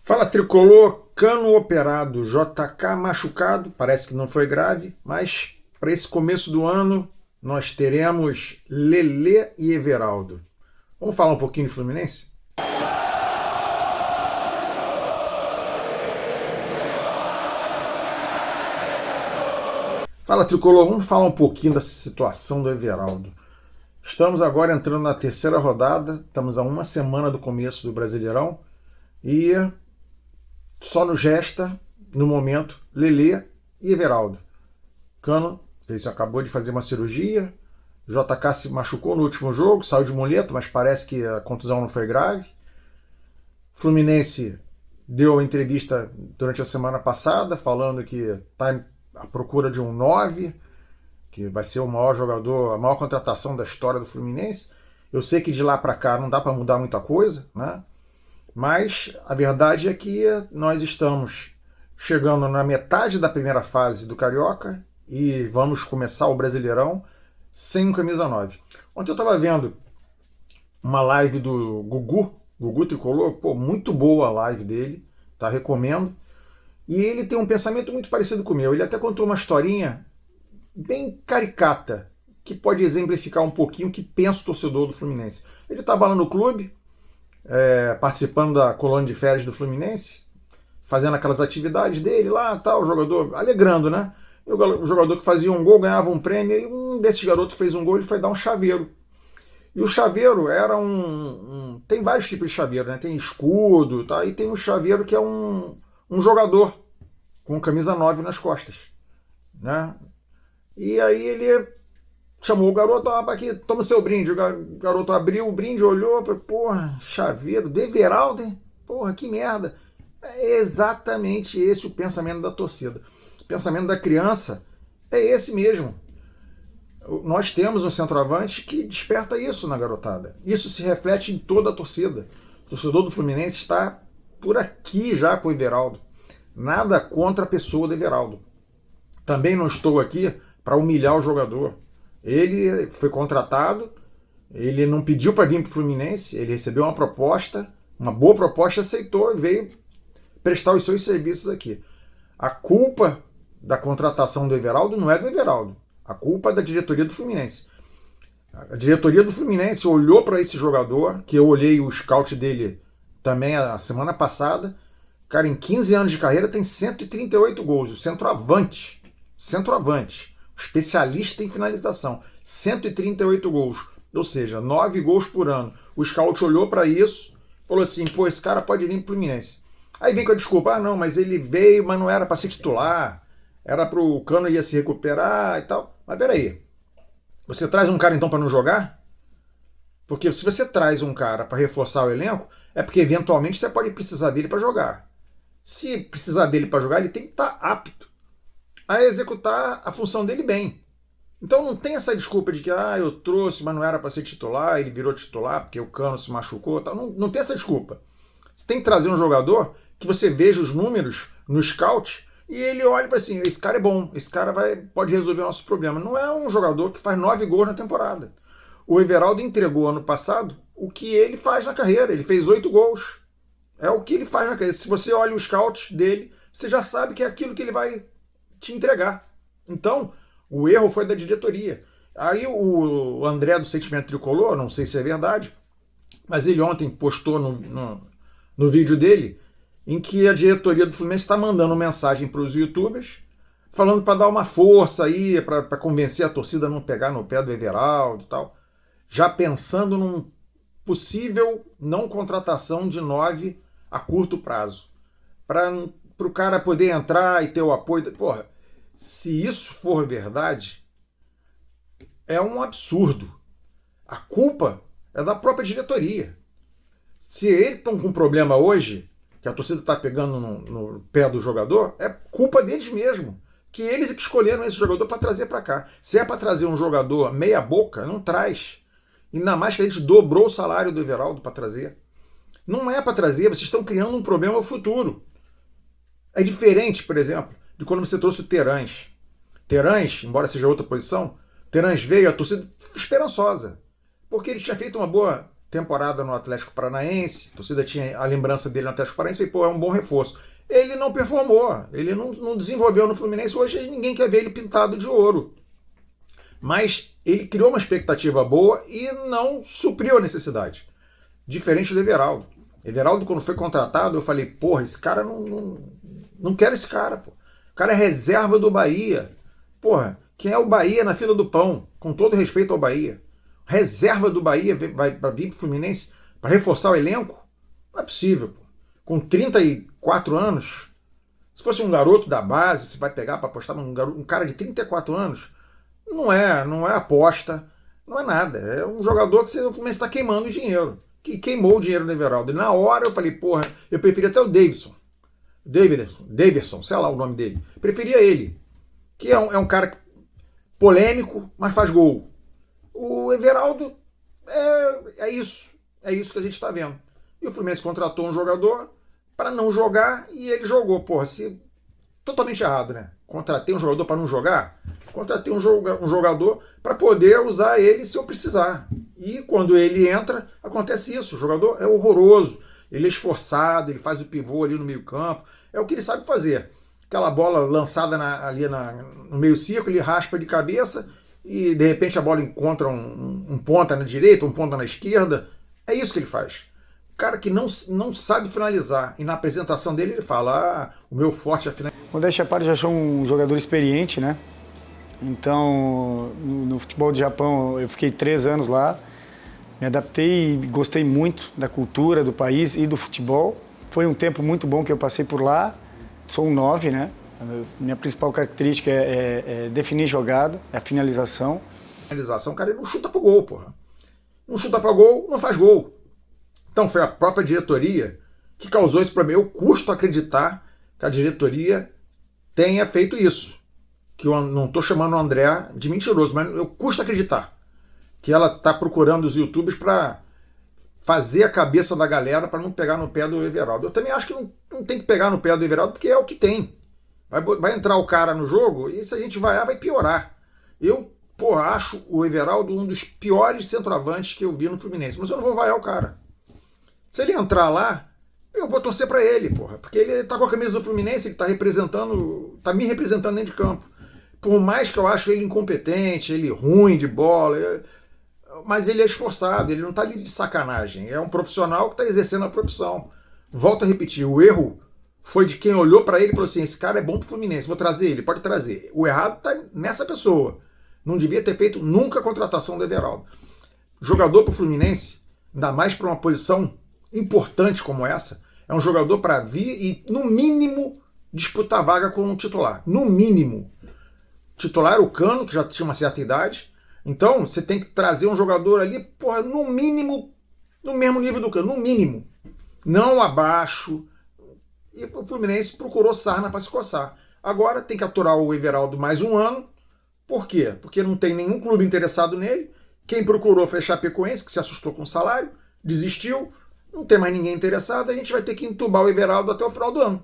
Fala tricolor, Cano operado, JK machucado, parece que não foi grave, mas para esse começo do ano nós teremos Lelê e Everaldo. Vamos falar um pouquinho de Fluminense? Fala tricolor, vamos falar um pouquinho dessa situação do Everaldo. Estamos agora entrando na terceira rodada, estamos a uma semana do começo do Brasileirão e só nos resta, no momento, Lelê e Everaldo. Cano acabou de fazer uma cirurgia, JK se machucou no último jogo, saiu de muleta, mas parece que a contusão não foi grave. Fluminense deu entrevista durante a semana passada, falando que está à procura de um 9, que vai ser o maior jogador, a maior contratação da história do Fluminense. Eu sei que de lá para cá não dá para mudar muita coisa, né? Mas a verdade é que nós estamos chegando na metade da primeira fase do Carioca e vamos começar o Brasileirão sem um camisa 9. Ontem eu estava vendo uma live do Gugu Tricolor, pô, muito boa a live dele, tá? Recomendo. E ele tem um pensamento muito parecido com o meu. Ele até contou uma historinha bem caricata, que pode exemplificar um pouquinho o que pensa o torcedor do Fluminense. Ele estava lá no clube, participando da colônia de férias do Fluminense, fazendo aquelas atividades dele lá, tal, o jogador alegrando, né? E o jogador que fazia um gol ganhava um prêmio, e um desses garotos que fez um gol, ele foi dar um chaveiro. E o chaveiro era tem vários tipos de chaveiro, né? Tem escudo, tá? E tem um chaveiro que é um jogador com camisa 9 nas costas, né? E aí ele chamou o garoto, aqui, toma o seu brinde. O garoto abriu o brinde, olhou, falou, porra, chaveiro, do Everaldo, hein? Porra, que merda. É exatamente esse o pensamento da torcida. O pensamento da criança é esse mesmo. Nós temos um centroavante que desperta isso na garotada. Isso se reflete em toda a torcida. O torcedor do Fluminense está por aqui já com o Everaldo. Nada contra a pessoa do Everaldo. Também não estou aqui para humilhar o jogador. Ele foi contratado, ele não pediu para vir para o Fluminense, ele recebeu uma proposta, uma boa proposta, aceitou e veio prestar os seus serviços aqui. A culpa da contratação do Everaldo não é do Everaldo, a culpa é da diretoria do Fluminense. A diretoria do Fluminense olhou para esse jogador, que eu olhei o scout dele também a semana passada. Cara, em 15 anos de carreira tem 138 gols, o centroavante, especialista em finalização, 138 gols, ou seja, 9 gols por ano. O scout olhou para isso, falou assim, pô, esse cara pode vir pro Fluminense. Aí vem com a desculpa, não, mas ele veio, mas não era para ser titular, era pro Cano ia se recuperar e tal. Mas peraí, você traz um cara então para não jogar? Porque se você traz um cara para reforçar o elenco, é porque eventualmente você pode precisar dele para jogar. Se precisar dele para jogar, ele tem que estar apto a executar a função dele bem. Então não tem essa desculpa de que eu trouxe, mas não era para ser titular, ele virou titular porque o Cano se machucou. Tal. Não tem essa desculpa. Você tem que trazer um jogador que você veja os números no scout e ele olha para assim, esse cara é bom, esse cara pode resolver o nosso problema. Não é um jogador que faz 9 gols na temporada. O Everaldo entregou ano passado o que ele faz na carreira, ele fez 8 gols. É o que ele faz na carreira. Se você olha o scout dele, você já sabe que é aquilo que ele vai te entregar. Então, o erro foi da diretoria. Aí o André do Sentimento Tricolor, não sei se é verdade, mas ele ontem postou no vídeo dele em que a diretoria do Fluminense está mandando mensagem para os youtubers falando para dar uma força aí, para convencer a torcida a não pegar no pé do Everaldo e tal, já pensando num possível não contratação de 9 a curto prazo. Para o cara poder entrar e ter o apoio. Porra, se isso for verdade, é um absurdo. A culpa é da própria diretoria. Se eles estão com problema hoje, que a torcida está pegando no pé do jogador, é culpa deles mesmo. Que eles que escolheram esse jogador para trazer para cá. Se é para trazer um jogador meia boca, não traz. Ainda mais que a gente dobrou o salário do Everaldo para trazer. Não é para trazer, vocês estão criando um problema futuro. É diferente, por exemplo, de quando você trouxe o Terãs. Terãs, embora seja outra posição, Terãs veio, a torcida esperançosa. Porque ele tinha feito uma boa temporada no Atlético Paranaense, a torcida tinha a lembrança dele no Atlético Paranaense, e pô, é um bom reforço. Ele não performou, ele não desenvolveu no Fluminense, hoje ninguém quer ver ele pintado de ouro. Mas ele criou uma expectativa boa e não supriu a necessidade. Diferente do Everaldo. Everaldo, quando foi contratado, eu falei, porra, esse cara não quero esse cara, pô. O cara é reserva do Bahia. Porra, quem é o Bahia na fila do pão? Com todo respeito ao Bahia. Reserva do Bahia vai vir pro Fluminense para reforçar o elenco? Não é possível, pô. Com 34 anos, se fosse um garoto da base, você vai pegar para apostar um cara de 34 anos, não é aposta, não é nada. É um jogador que o Fluminense está queimando dinheiro. Que queimou o dinheiro do Everaldo. E na hora eu falei, porra, eu preferia até o Davidson, sei lá o nome dele. Preferia ele, que é um cara polêmico, mas faz gol. O Everaldo é isso que a gente está vendo. E o Fluminense contratou um jogador para não jogar e ele jogou. Porra, totalmente errado, né? Contratei um jogador para não jogar? Contratei um jogador para poder usar ele se eu precisar. E quando ele entra, acontece isso. O jogador é horroroso, ele é esforçado, ele faz o pivô ali no meio campo. É o que ele sabe fazer. Aquela bola lançada ali no meio círculo, ele raspa de cabeça e de repente a bola encontra um ponta na direita, um ponta na esquerda. É isso que ele faz. O cara que não sabe finalizar. E na apresentação dele ele fala, o meu forte é finalizar. O Odair Chaparro já achou um jogador experiente, né? Então, no futebol do Japão, eu fiquei 3 anos lá, me adaptei e gostei muito da cultura do país e do futebol. Foi um tempo muito bom que eu passei por lá, sou um 9, né? Minha principal característica é definir jogada, é a finalização. Finalização, cara, ele não chuta pro gol, porra. Não chuta pro gol, não faz gol. Então foi a própria diretoria que causou isso para mim. Eu custo acreditar que a diretoria tenha feito isso. Que eu não estou chamando o André de mentiroso, mas eu custo acreditar que ela está procurando os YouTubers para fazer a cabeça da galera para não pegar no pé do Everaldo. Eu também acho que não tem que pegar no pé do Everaldo, porque é o que tem. Vai entrar o cara no jogo e se a gente vai piorar. Eu, porra, acho o Everaldo um dos piores centroavantes que eu vi no Fluminense, mas eu não vou vaiar o cara. Se ele entrar lá, eu vou torcer para ele, porra, porque ele tá com a camisa do Fluminense, ele tá me representando dentro de campo. Por mais que eu acho ele incompetente, ele ruim de bola, mas ele é esforçado, ele não está ali de sacanagem. É um profissional que está exercendo a profissão. Volto a repetir, o erro foi de quem olhou para ele e falou assim, esse cara é bom pro Fluminense, vou trazer ele, pode trazer. O errado está nessa pessoa. Não devia ter feito nunca a contratação do Everaldo. Jogador pro Fluminense, ainda mais para uma posição importante como essa, é um jogador para vir e, no mínimo, disputar vaga com um titular. No mínimo. Titular o Cano, que já tinha uma certa idade. Então, você tem que trazer um jogador ali, porra, no mínimo, no mesmo nível do Cano, no mínimo. Não abaixo. E o Fluminense procurou sarna para se coçar. Agora tem que aturar o Everaldo mais um ano. Por quê? Porque não tem nenhum clube interessado nele. Quem procurou foi a Chapecoense, que se assustou com o salário, desistiu. Não tem mais ninguém interessado, a gente vai ter que entubar o Everaldo até o final do ano,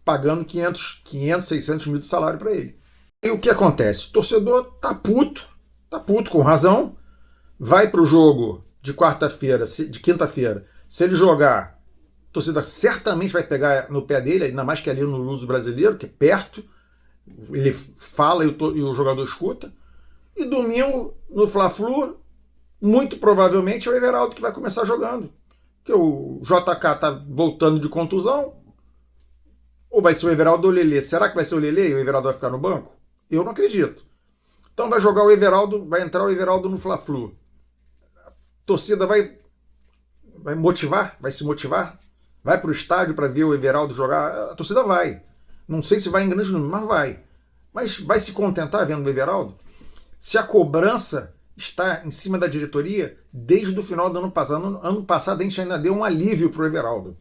pagando 500, 600 mil de salário para ele. E o que acontece? O torcedor tá puto com razão, vai pro jogo de quinta-feira, se ele jogar, a torcida certamente vai pegar no pé dele, ainda mais que ali no Luso Brasileiro, que é perto, ele fala e o jogador escuta, e domingo, no Fla-Flu, muito provavelmente é o Everaldo que vai começar jogando, porque o JK tá voltando de contusão, ou vai ser o Everaldo ou o Lelê? Será que vai ser o Lelê e o Everaldo vai ficar no banco? Eu não acredito. Então vai jogar o Everaldo, vai entrar o Everaldo no Fla-Flu. A torcida vai motivar, vai se motivar, vai para o estádio para ver o Everaldo jogar. A torcida vai. Não sei se vai em grande número, mas vai. Mas vai se contentar vendo o Everaldo? Se a cobrança está em cima da diretoria desde o final do ano passado. Ano passado a gente ainda deu um alívio para o Everaldo.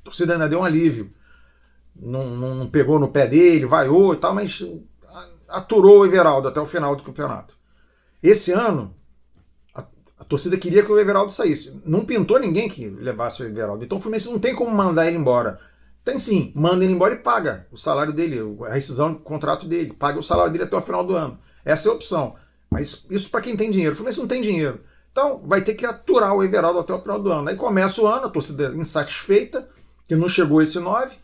A torcida ainda deu um alívio. Não pegou no pé dele, vaiou e tal, mas aturou o Everaldo até o final do campeonato. Esse ano, a torcida queria que o Everaldo saísse. Não pintou ninguém que levasse o Everaldo. Então o Fluminense não tem como mandar ele embora. Tem sim, manda ele embora e paga o salário dele, a rescisão do contrato dele, paga o salário dele até o final do ano. Essa é a opção. Mas isso para quem tem dinheiro. O Fluminense não tem dinheiro. Então vai ter que aturar o Everaldo até o final do ano. Aí começa o ano, a torcida insatisfeita, que não chegou esse 9.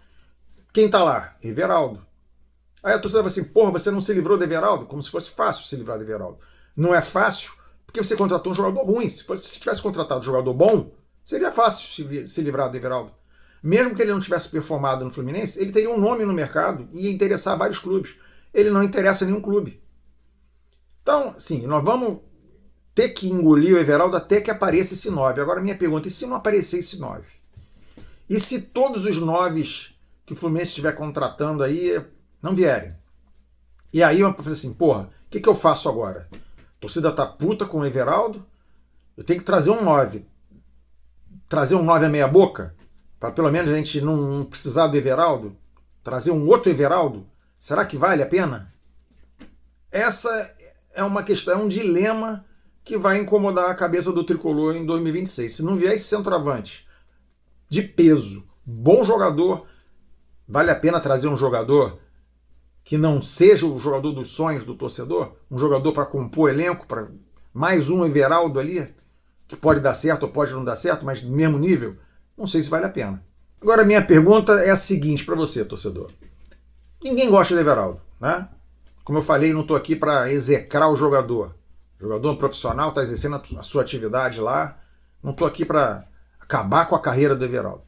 Quem tá lá? Everaldo. Aí a torcida vai assim, porra, você não se livrou do Everaldo? Como se fosse fácil se livrar do Everaldo. Não é fácil, porque você contratou um jogador ruim. Se tivesse contratado um jogador bom, seria fácil se livrar do Everaldo. Mesmo que ele não tivesse performado no Fluminense, ele teria um nome no mercado e ia interessar vários clubes. Ele não interessa a nenhum clube. Então, sim, nós vamos ter que engolir o Everaldo até que apareça esse 9. Agora, minha pergunta, e se não aparecer esse 9? E se todos os 9 que o Fluminense estiver contratando aí não vierem? E aí eu vou fazer assim, porra, o que eu faço agora? A torcida tá puta com o Everaldo, eu tenho que trazer um 9. Trazer um 9 a meia boca? Para pelo menos a gente não precisar do Everaldo? Trazer um outro Everaldo? Será que vale a pena? Essa é uma questão, é um dilema que vai incomodar a cabeça do Tricolor em 2026. Se não vier esse centroavante de peso, bom jogador, vale a pena trazer um jogador que não seja o jogador dos sonhos do torcedor? Um jogador para compor elenco, para mais um Everaldo ali, que pode dar certo ou pode não dar certo, mas do mesmo nível? Não sei se vale a pena. Agora, a minha pergunta é a seguinte para você, torcedor. Ninguém gosta de Everaldo, né? Como eu falei, não estou aqui para execrar o jogador. O jogador profissional está exercendo a sua atividade lá. Não estou aqui para acabar com a carreira do Everaldo.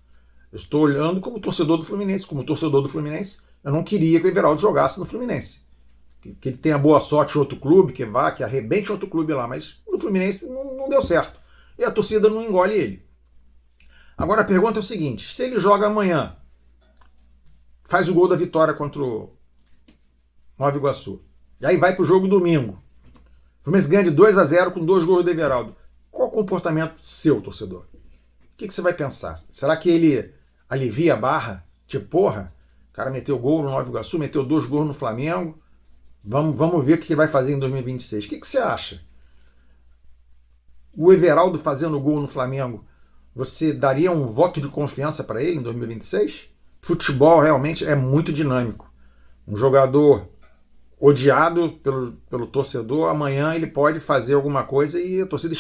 Eu estou olhando como torcedor do Fluminense. Como torcedor do Fluminense, eu não queria que o Everaldo jogasse no Fluminense. Que ele tenha boa sorte em outro clube, que vá, que arrebente em outro clube lá. Mas no Fluminense não deu certo. E a torcida não engole ele. Agora a pergunta é o seguinte, se ele joga amanhã, faz o gol da vitória contra o Nova Iguaçu, e aí vai pro jogo domingo, o Fluminense ganha de 2-0 com 2 gols do Everaldo, qual o comportamento seu, torcedor? O que você vai pensar? Será que ele alivia a barra? Tipo, porra, o cara meteu gol no Nova Iguaçu, meteu 2 gols no Flamengo, vamos ver o que ele vai fazer em 2026. O que você acha? O Everaldo fazendo gol no Flamengo, você daria um voto de confiança para ele em 2026? Futebol realmente é muito dinâmico. Um jogador odiado pelo torcedor, amanhã ele pode fazer alguma coisa e a torcida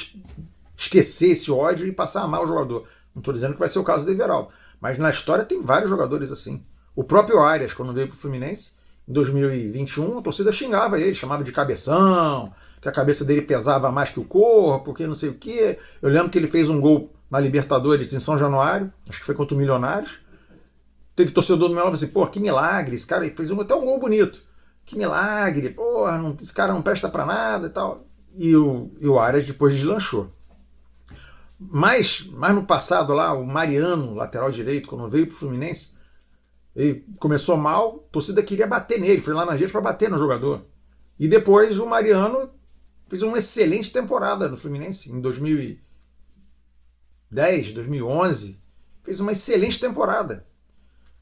esquecer esse ódio e passar a amar o jogador. Não estou dizendo que vai ser o caso do Everaldo, mas na história tem vários jogadores assim. O próprio Arias, quando veio para o Fluminense, em 2021, a torcida xingava ele, chamava de cabeção, que a cabeça dele pesava mais que o corpo, que não sei o quê. Eu lembro que ele fez um gol na Libertadores em São Januário, acho que foi contra o Milionários. Teve torcedor do meu lado assim, pô, que milagre, esse cara fez até um gol bonito. Que milagre, porra, esse cara não presta pra nada e tal. E o Arias depois deslanchou. Mas no passado lá, o Mariano, lateral direito, quando veio pro Fluminense, ele começou mal, a torcida queria bater nele, foi lá na gente para bater no jogador. E depois o Mariano fez uma excelente temporada no Fluminense, em 2010, 2011, fez uma excelente temporada.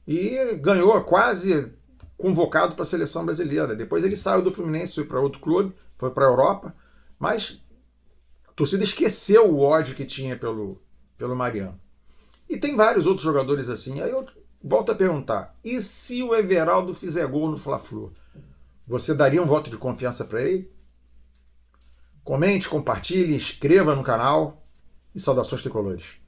E ganhou, quase convocado para a seleção brasileira. Depois ele saiu do Fluminense, foi para outro clube, foi para a Europa, mas a torcida esqueceu o ódio que tinha pelo Mariano. E tem vários outros jogadores assim. Aí eu volto a perguntar, e se o Everaldo fizer gol no Fla-Flu? Você daria um voto de confiança para ele? Comente, compartilhe, inscreva no canal e saudações tricolores.